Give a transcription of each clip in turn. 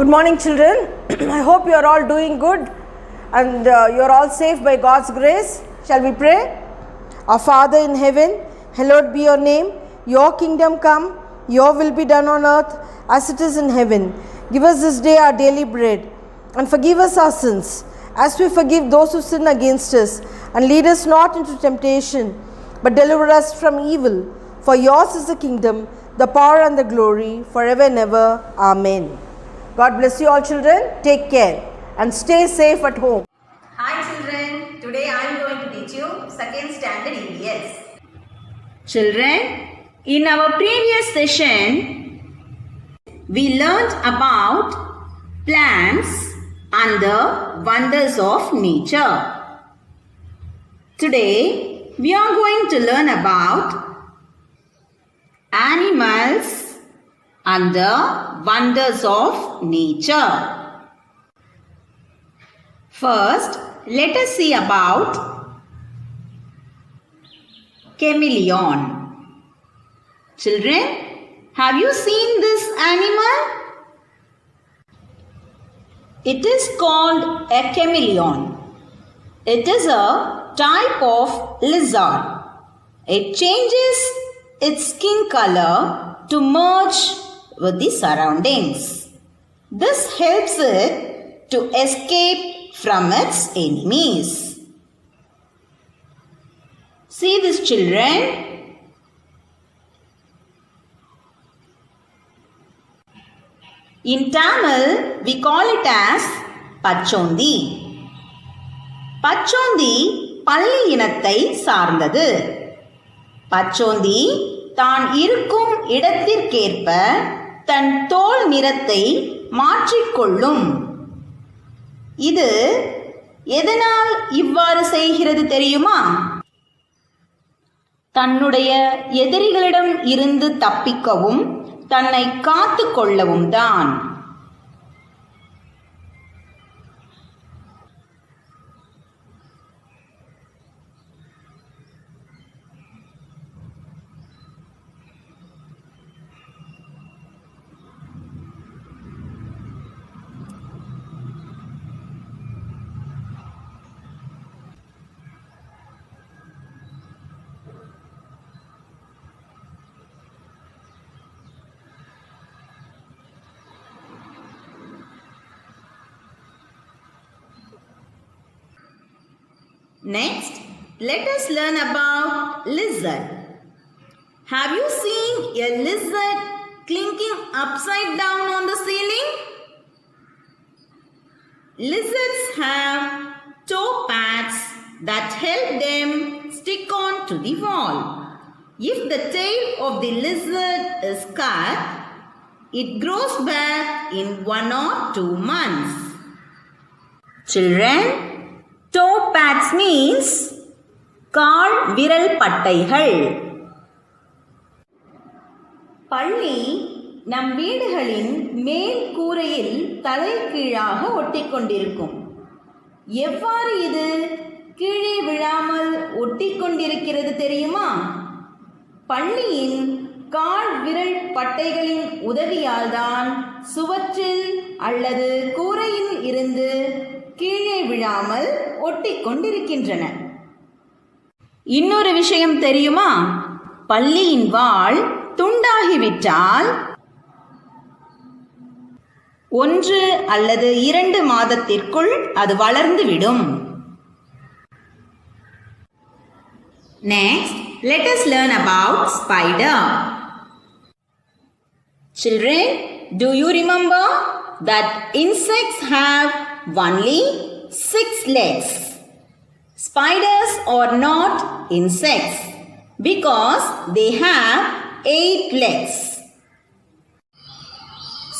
Good morning, children. I hope you are all doing good and you are all safe by God's grace. Shall we pray? Our Father in heaven, hallowed be your name. Your kingdom come, your will be done on earth as it is in heaven. Give us this day our daily bread and forgive us our sins as we forgive those who sin against us. And lead us not into temptation, but deliver us from evil. For yours is the kingdom, the power and the glory, forever and ever. Amen. God bless you all, children. Take care and stay safe at home. Hi children, today I am going to teach you 2nd standard EVS. Children, in our previous session, we learned about plants and the wonders of nature. Today, we are going to learn about animals and the wonders of nature. First, let us see about chameleon. Children, have you seen this animal? It is called a chameleon. It is a type of lizard. It changes its skin color to merge with the surroundings. This helps it to escape from its enemies. See this, children. In Tamil, we call it as Pachondi. Pachondi பல்லி இனத்தை சார்ந்தது. பச்சோந்தி தான் இருக்கும் இடத்திற்கேற்ப தன் தோல் நிறத்தை மாற்றிக்கொள்ளும். இது எதனால் இவ்வாறு செய்கிறது தெரியுமா? தன்னுடைய எதிரிகளிடம் இருந்து தப்பிக்கவும் தன்னை காத்து கொள்ளவும் தான். Next, let us learn about lizard. Have you seen a lizard clinking upside down on the ceiling? Lizards have toe pads that help them stick on to the wall. If the tail of the lizard is cut, it grows back in 1 or 2 months. Children, toe pads means கால் விரல் பட்டைகள். பள்ளி நம் வீடுகளின் மேல் கூரையில் தலைகீழாக ஒட்டிக்கொண்டிருக்கும். எவ்வாறு இது கீழே விழாமல் ஒட்டிக்கொண்டிருக்கிறது தெரியுமா? பள்ளியின் கால் விரல் பட்டைகளின் உதவியால் தான் சுவற்றில் அல்லது கூரையில் இருந்து கீழே விழாமல் ஒட்டிக்கொண்டிருக்கின்றன. இன்னொரு விஷயம் தெரியுமா? பல்லியின் வால் துண்டாகிவிட்டால் 1 அல்லது 2 மாதத்திற்குள் அது வளர்ந்துவிடும். Next, let us learn about spider. Children, do you remember that insects have only 6 legs? Spiders are not insects because they have 8 legs.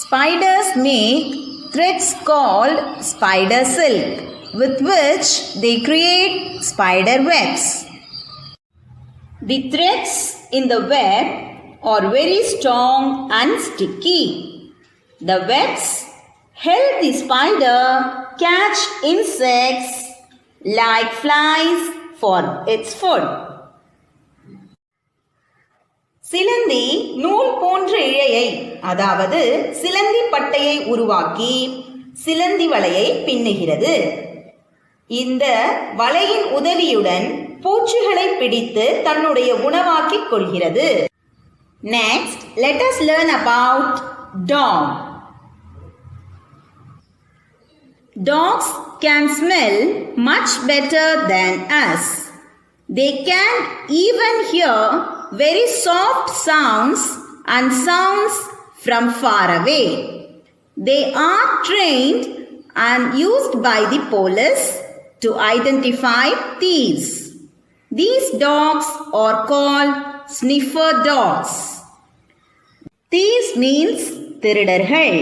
Spiders make threads called spider silk, with which they create spider webs. The threads in the web are very strong and sticky. The webs help the spider catch insects like flies for its food. சிலந்தி நூல் போன்ற இழையை அதாவது சிலந்தி பட்டையை உருவாக்கி சிலந்தி வலையை பின்னுகிறது. இந்த வலையின் உதவியுடன் பூச்சிகளை பிடித்து தன்னுடைய உணவாக்கிக் கொள்கிறது. Next, let us learn about dog. Dogs can smell much better than us. They can even hear very soft sounds and sounds from far away. They are trained and used by the police to identify thieves. These dogs are called sniffer dogs. Thieves means திருடர்கள்.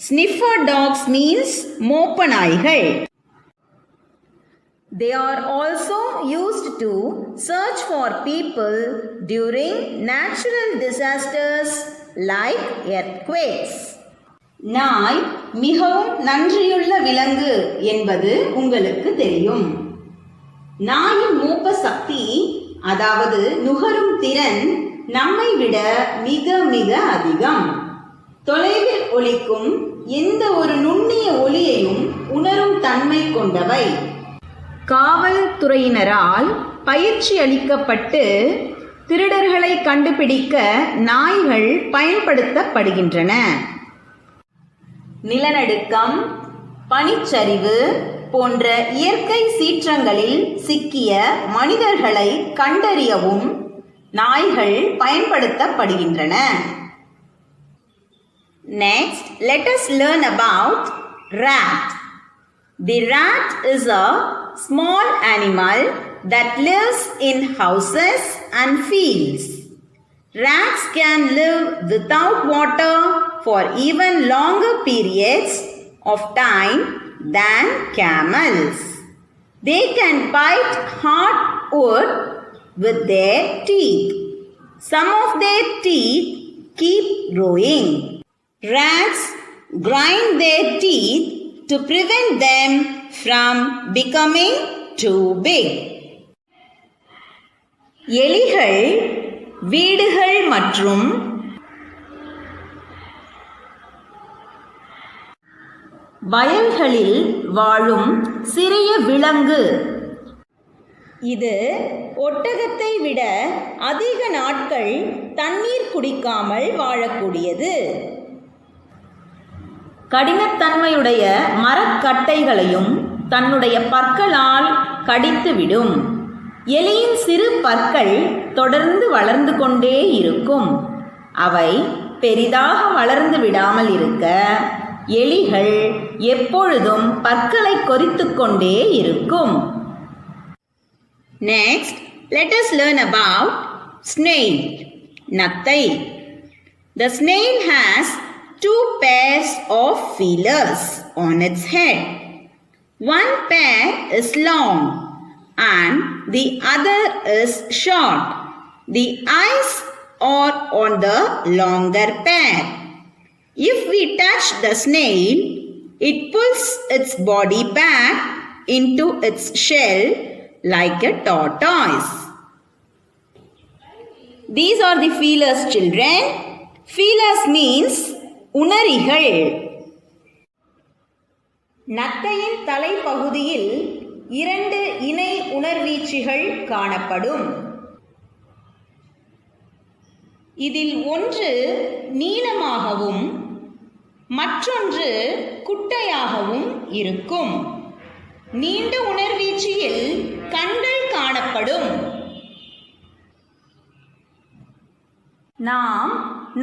Sniffer dogs means மோப்ப நாய்கள். They are also used to search for people during natural disasters like earthquakes. நாய் மிகவும் நன்றியுள்ள விலங்கு என்பது உங்களுக்கு தெரியும். நாயின் மோப்ப சக்தி அதாவது நுகரும் திறன் நம்மை விட மிக மிக அதிகம். தொலைவில் ஒலிக்கும் எந்த ஒரு நுண்ணிய ஒலியையும் உணரும் தன்மை கொண்டவை. காவல்துறையினரால் பயிற்சி அளிக்கப்பட்டு திருடர்களை கண்டுபிடிக்க நாய்கள் பயன்படுத்தப்படுகின்றன. நிலநடுக்கம், பனிச்சரிவு போன்ற இயற்கை சீற்றங்களில் சிக்கிய மனிதர்களை கண்டறியவும் நாய்கள் பயன்படுத்தப்படுகின்றன. Next, let us learn about rat. The rat is a small animal that lives in houses and fields. Rats can live without water for even longer periods of time than camels. They can bite hard wood with their teeth. Some of their teeth keep growing. Rats grind their teeth to prevent them from becoming too big. எலிகள் வீடுகள் மற்றும் வயல்களில் வாழும் சிறிய விலங்கு. இது ஒட்டகத்தை விட அதிக நாட்கள் தண்ணீர் குடிக்காமல் வாழக்கூடியது. கடினத்தன்மையுடைய மரக்கட்டைகளையும் தன்னுடைய பற்களால் கடித்துவிடும். எலியின் சிறு பற்கள் தொடர்ந்து வளர்ந்து கொண்டே இருக்கும். அவை பெரிதாக வளர்ந்து விடாமல் இருக்க எலிகள் எப்பொழுதும் பற்களை கொறித்து கொண்டே இருக்கும். Next, let us learn about snail. நத்தை. The snail has 2 pairs of feelers on its head. One pair is long and the other is short. The eyes are on the longer pair. If we touch the snail, it pulls its body back into its shell like a tortoise. These are the feelers, children. Feelers means உணரிகள். நத்தையின் தலைப்பகுதியில் 2 இணை உணர்வீச்சிகள் காணப்படும். இதில் ஒன்று நீளமாகவும் மற்றொன்று குட்டையாகவும் இருக்கும். நீண்ட உணர்வீச்சியில் கண்கள் காணப்படும். நாம்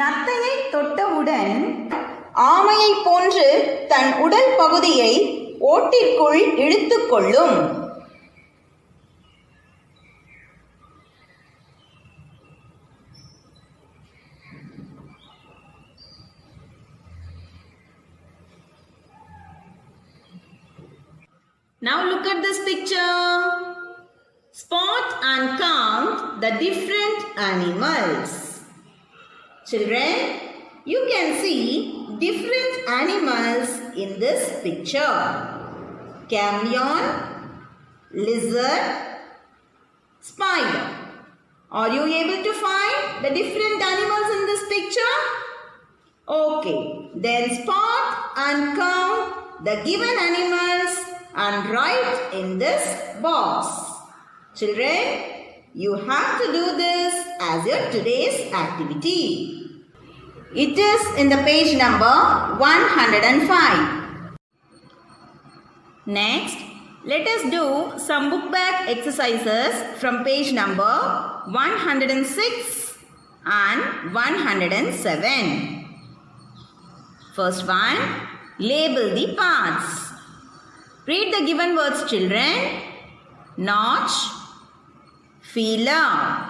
நத்தையை தொட்டவுடன் ஆமையை போன்று தன் உடல் பகுதியை ஓட்டிற்குள் இழுத்துக்கொள்ளும். Now look at this picture. Spot and count the different animals. Children, you can see different animals in this picture. Chameleon, lizard, spider. Are you able to find the different animals in this picture? Okay, then spot and count the given animals and write in this box. Children, you have to do this as your today's activity. It is in the page number 105. Next, let us do some book back exercises from page number 106 and 107. First one, label the parts. Read the given words, children. Notch, feeler.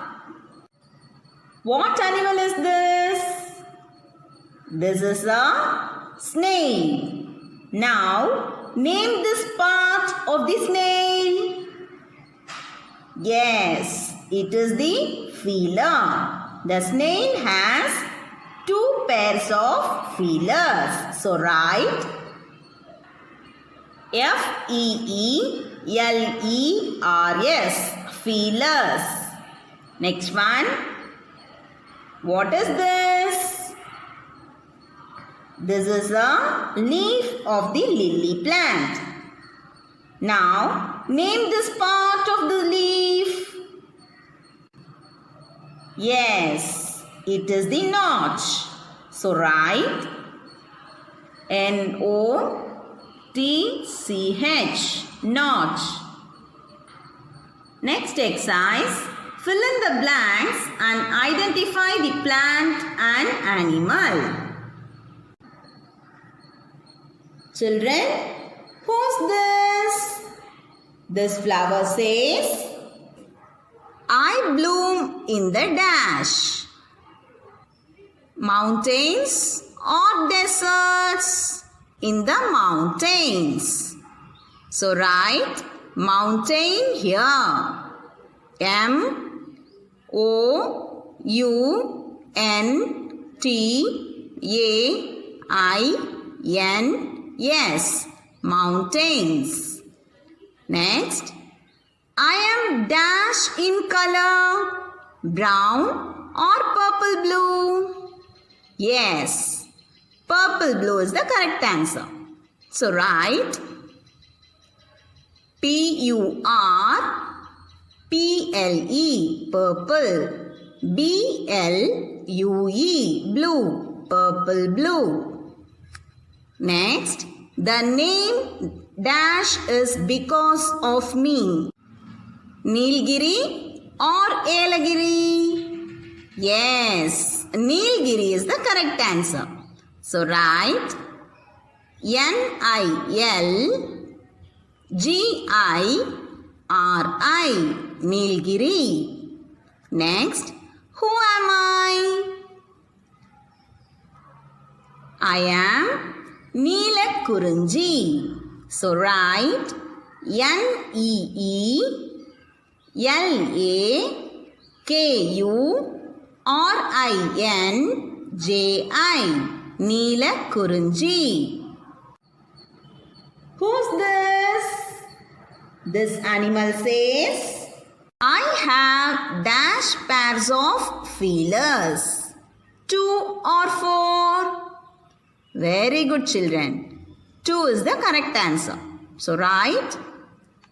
What animal is this? This is a snail. Now, name this part of the snail. Yes, it is the feeler. The snail has 2 pairs of feelers. So, write F-E-E-L-E-R-S, feelers. Next one. What is this? This is a leaf of the lily plant. Now, name this part of the leaf. Yes, it is the notch. So, write N-O-T-C-H, notch. Next exercise. Fill in the blanks and identify the plant and animal. Children, who's this? This flower says, I bloom in the dash. Mountains or deserts? In the mountains. So write mountain here. M-O-U-N-T-A-I-N-S, mountains. Next, I am dash in color, brown or purple blue. Yes, purple blue is the correct answer. So write P-U-R-P-L-E, purple. B-L-U-E, blue, purple blue. Next, the name dash is because of me. Nilgiri or Elagiri? Yes, Nilgiri is the correct answer. So write N-I-L-G-I-R-I, Nilgiri. Next, who am I? I am Neelakurunji. So write N-E-E-L-A-K-U-R-I-N-J-I, Neelakurunji. Who's this? This animal says, I have dash pairs of feelers. 2 or 4? Very good, children. 2 is the correct answer. So write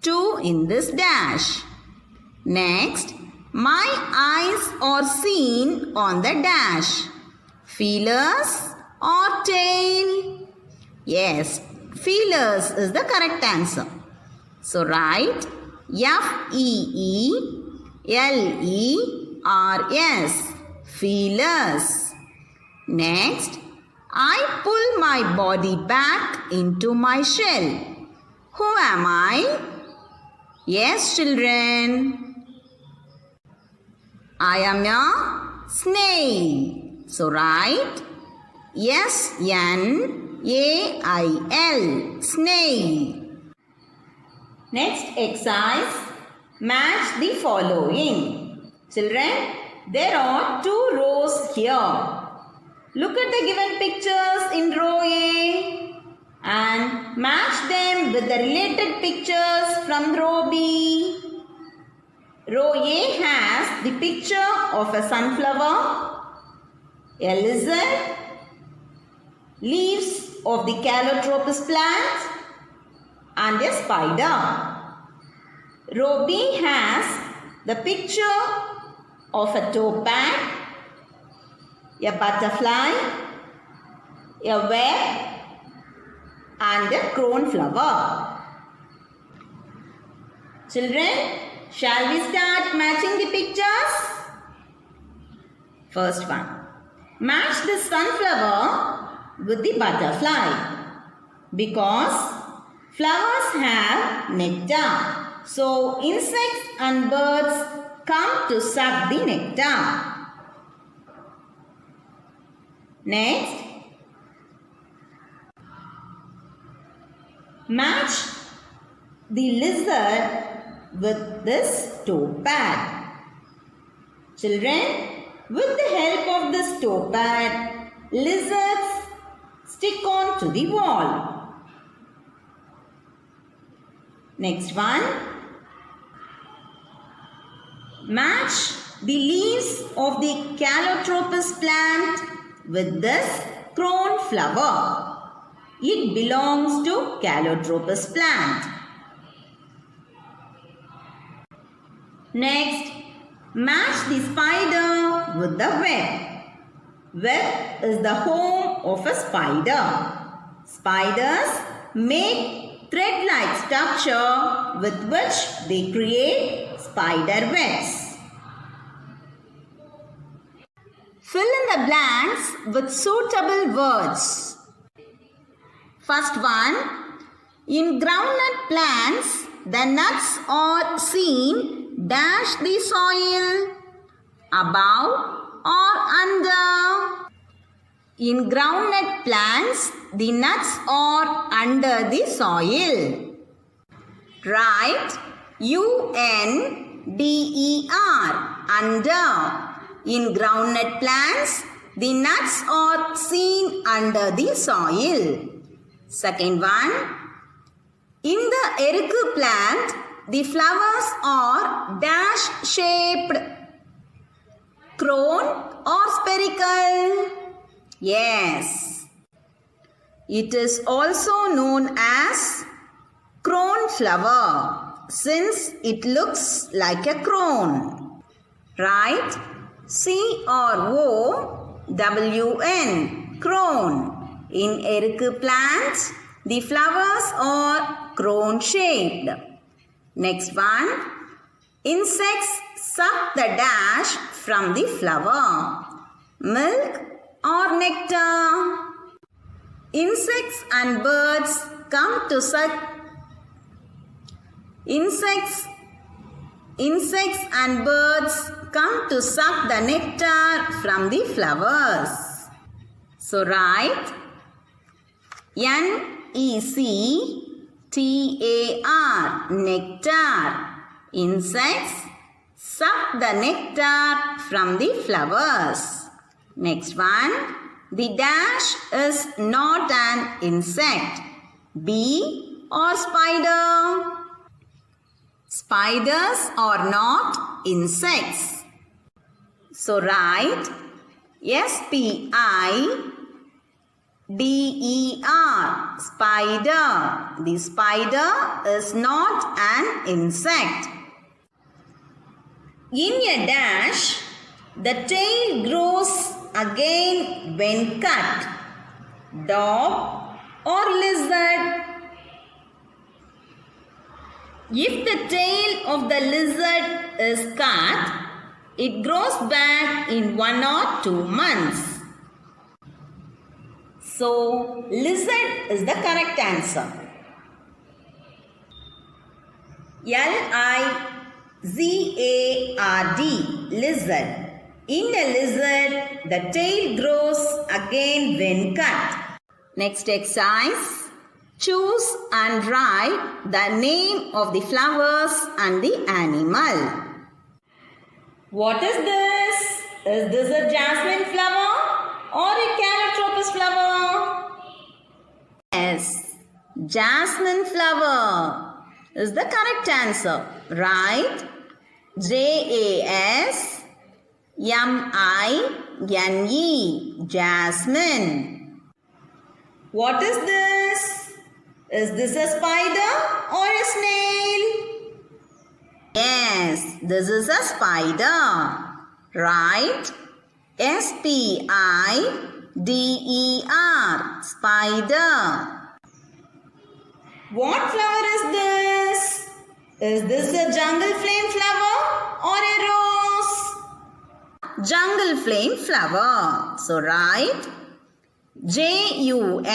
2 in this dash. Next, my eyes are seen on the dash. Feelers or tail? Yes, feelers is the correct answer. So write F-E-E-L-E-R-S, feelers. Next, I pull my body back into my shell. Who am I? Yes, children. I am a snail. So write S-N-A-I-L, snail. Next exercise, match the following. Children, there are 2 rows here. Look at the given pictures in row A and match them with the related pictures from row B. Row A has the picture of a sunflower, a lizard, leaves of the Calotropis plant and a spider. Row B has the picture of a towpat, a butterfly, a web and a crone flower. Children, shall we start matching the pictures? First one. Match the sunflower with the butterfly because flowers have nectar. So, insects and birds come to suck the nectar. Next, match the lizard with this towpat. Children, with the help of this towpat, lizards stick on to the wall. Next one. Match the leaves of the Calotropis plant with this crone flower. It belongs to Calotropis plant. Next, match the spider with the web. Web is the home of a spider. Spiders make thread-like structure with which they create spider webs. Fill in the blanks with suitable words. First one, in groundnut plants, the nuts are seen dash the soil above or under. In groundnut plants, the nuts are under the soil. Write U-N-D-E-R, under. In groundnut plants, the nuts are seen under the soil. Second one, in the erica plant, the flowers are dash shaped, crone or spherical. Yes. It is also known as crone flower since it looks like a crone. Write C-R-O-W-N, crone. In erica plants, the flowers are crone shaped. Next one. Insects suck the dash from the flower. Milk or nectar. Insects and birds come to suck. Insects and birds come to suck the nectar from the flowers. So write N-E-C-T-A-R, nectar. Insects suck the nectar from the flowers. Next one. The dash is not an insect. Bee or spider? Spiders are not insects. So write S-P-I-D-E-R, spider. The spider is not an insect. In a dash, the tail grows again when cut. Dog or lizard? If the tail of the lizard is cut, it grows back in 1 or 2 months. So, lizard is the correct answer. L-I-Z-A-R-D, lizard. In a lizard, the tail grows again when cut. Next exercise. Choose and write the name of the flowers and the animal. What is this? Is this a jasmine flower or a Calotropis flower? Yes, jasmine flower is the correct answer. Write Jasmine. Jasmine. What is this? Is this a spider or a snail? Yes, this is a spider. Right? S-P-I-D-E-R. Spider. What flower is this? Is this a jungle flame flower or a rose? Jungle flame flower. So write J-U-N-G-L-E.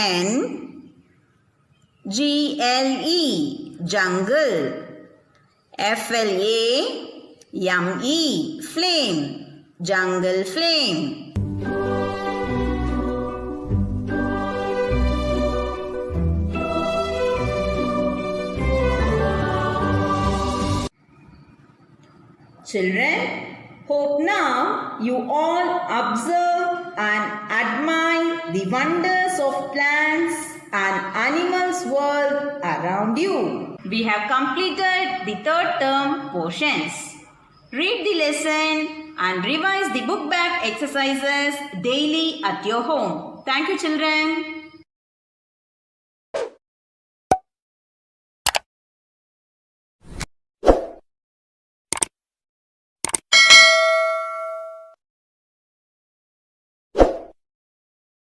Jungle. F-L-A-M-E. Flame. Jungle flame. Children, hope now you all observe and admire the wonders of plants and animals world around you. We have completed the third term portions. Read the lesson and revise the book back exercises daily at your home. Thank you, children.